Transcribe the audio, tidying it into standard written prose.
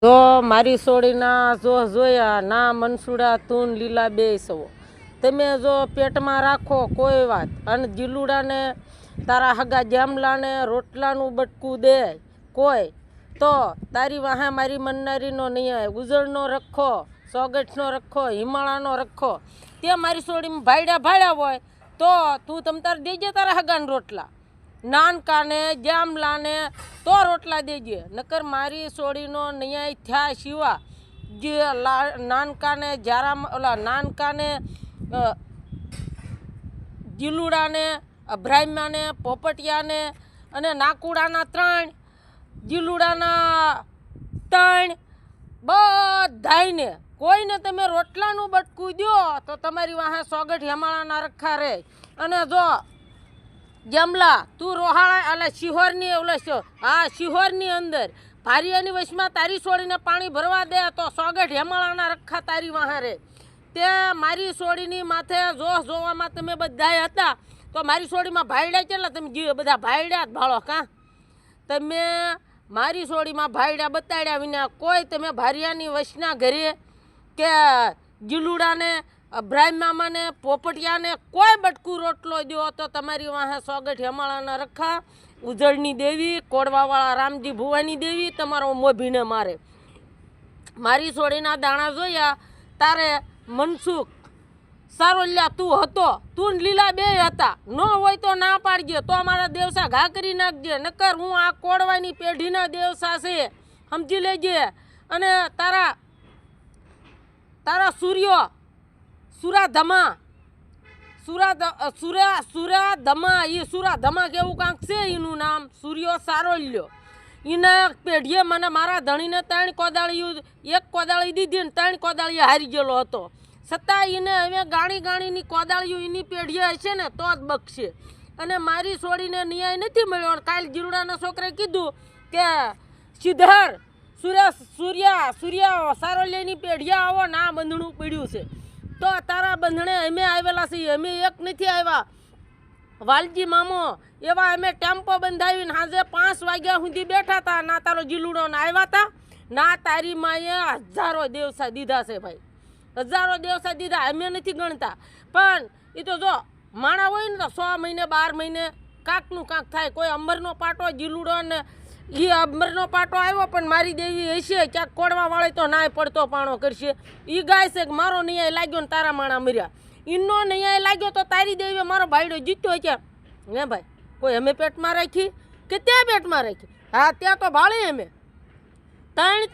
જો મારી સોડીના જો જોયા ના મનસુડા તું લીલા બે સવો તમે જો પેટમાં રાખો કોઈ વાત અને જીલુડાને તારા હગા જામલાને રોટલાનું બટકું દે કોઈ તો તારી વાહે મારી મન્નારીનો નહીં આવે ઉજળનો રખો સોગઠનો રખો હિમાળાનો રખો તે મારી સોડીમાં ભાડ્યા હોય તો તું તમ તાર દેજે તારા હગાને રોટલા નાનકાને જામલાને તો રોટલા દેજે નકર મારી સોડીનો ન્યાય થયા સિવા જે નાનકાને જારા ઓલા નાનકાને જીલુડાને અભરામ્યાને પોપટિયાને અને નાકુડાના 3 જીલુડાના 3 બધાયને કોઈને તમે રોટલાનું બટકું દો તો તમારી વાહે સોગઠ હેમાળાના રખા રહે અને જો જમલા તું રોહાળા એટલે શિહોરની શિહોરની અંદર ભારિયાની વશમાં તારી સોડીને પાણી ભરવા દે તો સોગઠ હેમાળાના રખા તારી વાહે રહે તે મારી સોડીની માથે જોવામાં તમે બધાય હતા તો મારી સોડીમાં ભાઈડા કેટલા તમે જીવે બધા ભાઈડા જ ભાળો કાં તમે મારી સોડીમાં ભાઈડા બતાડ્યા વિના કોઈ તમે ભારિયાની વશના ઘરે કે જીલુડાને અભરામાને પોપટિયાને કોઈ બટકું રોટલો દો તો તમારી વાહે સોગઠ હેમાળાના રખા ઉજળની દેવી કોડવાવાળા રામજી ભુવાની દેવી તમારો મોભીને મારે મારી સોડીના દાણા જોયા તારે મનસુખ સારોલ્યા તું હતો તું લીલા બે હતા ન હોય તો ના પાડજે તો અમારા દેવસા ઘા કરી નાખજે નકર હું આ કોડવાની પેઢીના દેવસા છે સમજી લેજે અને તારા સુરાધમા એ સુરાધમા કેવું કાંક છે એનું નામ સૂર્યો સારોલ્યો એના પેઢીએ મને મારા ધણીને 3 કોદાળીઓ 1 કોદાળી દીધી ને 3 કોદાળીએ હારી ગયેલો હતો છતાં એને હવે ગાણીની કોદાળીઓ એની પેઢીએ હશે ને તો જ બકશે અને મારી છોડીને ન્યાય નથી મળ્યો કાલ જીરુડાના છોકરાએ કીધું કે સિદ્ધર સૂર્યા સારોલ્યની પેઢીએ આવો ના બંધણું પડ્યું છે તો તારા બંધણે અમે આવેલા છીએ અમે એક નથી આવ્યા વાલજી મામો એવા અમે ટેમ્પો બંધાવીને સાંજે 5 વાગ્યા સુધી બેઠા હતા ના તારો જીલુડો ના આવ્યા હતા ના તારી માએ હજારો દેવસા દીધા છે ભાઈ હજારો દેવસા દીધા અમે નથી ગણતા પણ એ તો જો માણા હોય ને તો 6 મહિને 12 મહિને કાંકનું કાંક થાય કોઈ અંબરનો પાટો જીલુડો ને એ અંબરનો પાટો આવ્યો પણ મારી દેવી હશે ક્યાંક કોડવા વાળી તો નાય પડતો પાણો કરશે એ ગાય છે કે મારો ન્યાય લાગ્યો ને તારા માણા મર્યા એનો ન્યાય લાગ્યો તો તારી દેવીએ મારો ભાઈડો જીત્યો છે હે ભાઈ કોઈ અમે પેટમાં રાખી કે ત્યાં પેટમાં રાખી હા ત્યાં તો ભાળી અમે 3